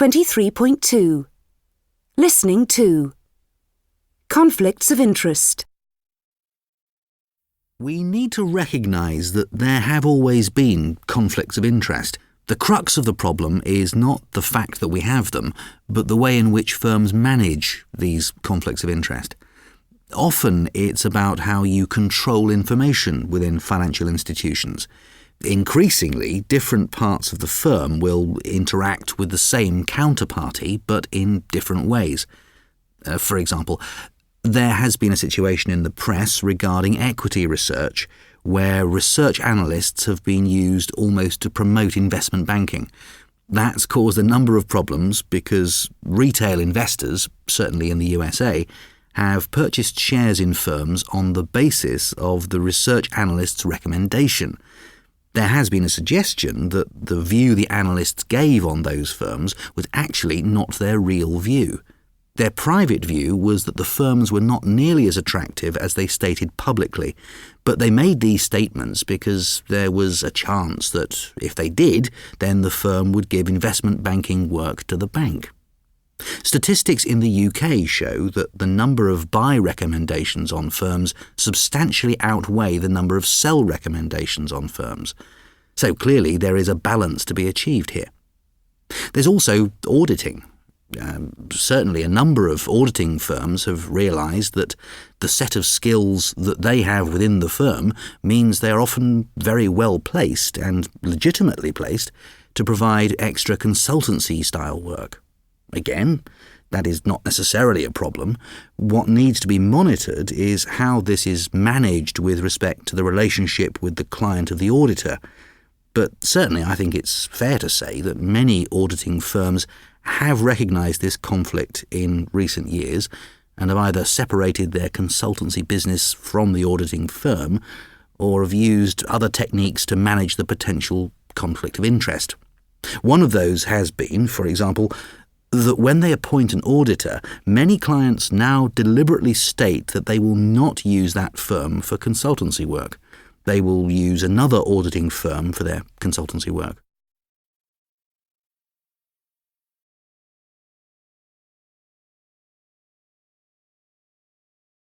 23.2. Listening to. Conflicts of interest. We need to recognise that there have always been conflicts of interest. The crux of the problem is not the fact that we have them, but the way in which firms manage these conflicts of interest. Often it's about how you control information within financial institutions. Increasingly, different parts of the firm will interact with the same counterparty, but in different ways. For example, there has been a situation in the press regarding equity research where research analysts have been used almost to promote investment banking. That's caused a number of problems because retail investors, certainly in the USA, have purchased shares in firms on the basis of the research analyst's recommendation. There has been a suggestion that the view the analysts gave on those firms was actually not their real view. Their private view was that the firms were not nearly as attractive as they stated publicly, but they made these statements because there was a chance that if they did, then the firm would give investment banking work to the bank. Statistics in the UK show that the number of buy recommendations on firms substantially outweigh the number of sell recommendations on firms. So clearly there is a balance to be achieved here. There's also auditing. Certainly a number of auditing firms have realised that the set of skills that they have within the firm means they are often very well placed and legitimately placed to provide extra consultancy-style work. Again, that is not necessarily a problem. What needs to be monitored is how this is managed with respect to the relationship with the client of the auditor. But certainly I think it's fair to say that many auditing firms have recognised this conflict in recent years and have either separated their consultancy business from the auditing firm or have used other techniques to manage the potential conflict of interest. One of those has been, for example, that when they appoint an auditor, many clients now deliberately state that they will not use that firm for consultancy work. They will use another auditing firm for their consultancy work.